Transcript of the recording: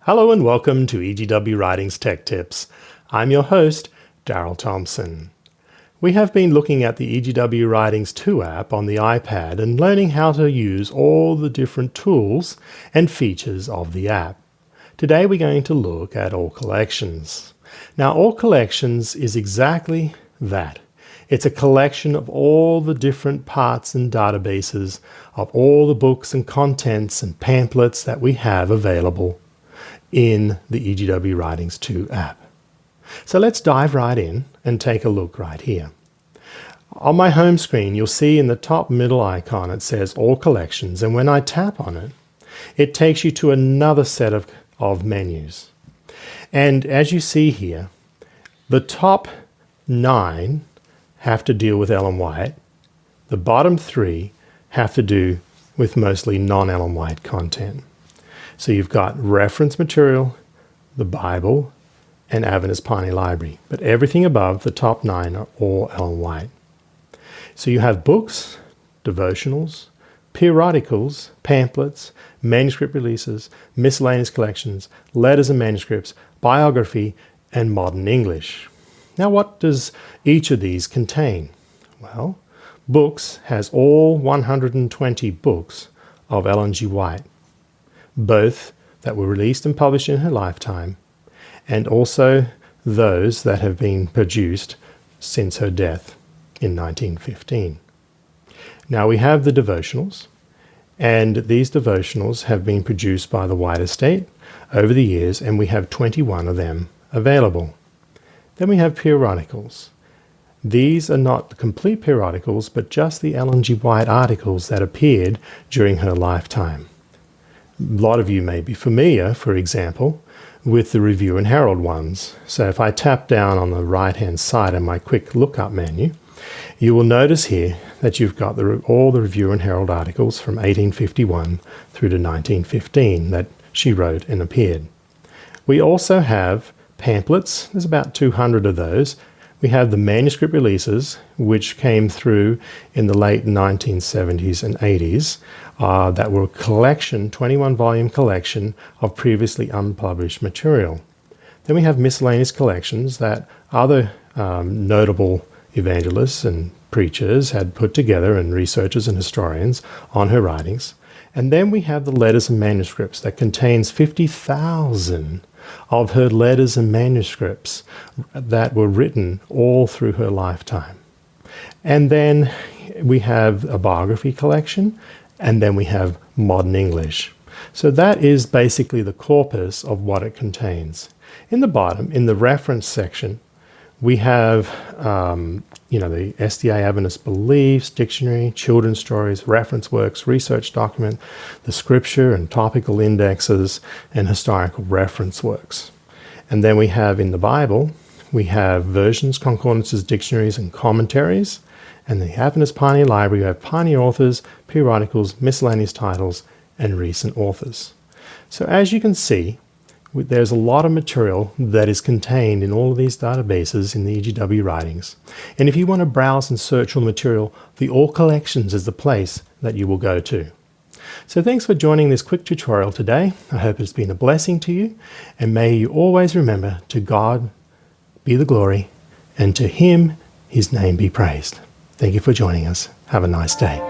Hello and welcome to EGW Writings Tech Tips. I'm your host, Daryl Thompson. We have been looking at the EGW Writings 2 app on the iPad and learning how to use all the different tools and features of the app. Today we're going to look at All Collections. Now, All Collections is exactly that. It's a collection of all the different parts and databases of all the books and contents and pamphlets that we have available in the EGW Writings 2 app. So let's dive right in and take a look right here. On my home screen, you'll see in the top middle icon it says All Collections, and when I tap on it, it takes you to another set of menus. And as you see here, the top 9 have to deal with Ellen White. The bottom 3 have to do with mostly non-Ellen White content. So you've got reference material, the Bible, and Adventist Pioneer Library. But everything above the top 9 are all Ellen White. So you have books, devotionals, periodicals, pamphlets, manuscript releases, miscellaneous collections, letters and manuscripts, biography, and modern English. Now, what does each of these contain? Well, books has all 120 books of Ellen G. White, both that were released and published in her lifetime, and also those that have been produced since her death in 1915. Now we have the devotionals, and these devotionals have been produced by the White Estate over the years, and we have 21 of them available. Then we have periodicals. These are not the complete periodicals, but just the Ellen G. White articles that appeared during her lifetime. A lot of you may be familiar, for example, with the Review and Herald ones. So if I tap down on the right-hand side of my quick lookup menu, you will notice here that you've got all the Review and Herald articles from 1851 through to 1915 that she wrote and appeared. We also have pamphlets. There's about 200 of those. We have the manuscript releases, which came through in the late 1970s and 80s, that were a collection, 21-volume collection of previously unpublished material. Then we have miscellaneous collections that other notable evangelists and preachers had put together, and researchers and historians on her writings. And then we have the letters and manuscripts that contains 50,000 of her letters and manuscripts that were written all through her lifetime. And then we have a biography collection, and then we have modern English. So that is basically the corpus of what it contains. In the bottom, in the reference section, we have the SDA Adventist Beliefs, Dictionary, Children's Stories, Reference Works, Research Document, the Scripture and Topical Indexes, and Historical Reference Works. And then we have in the Bible, we have versions, concordances, dictionaries, and commentaries. And the Adventist Pioneer Library, we have pioneer authors, periodicals, miscellaneous titles, and recent authors. So as you can see, there's a lot of material that is contained in all of these databases in the EGW Writings. And if you want to browse and search all the material, the All Collections is the place that you will go to. So thanks for joining this quick tutorial today. I hope it's been a blessing to you, and may you always remember, to God be the glory, and to Him His name be praised. Thank you for joining us. Have a nice day.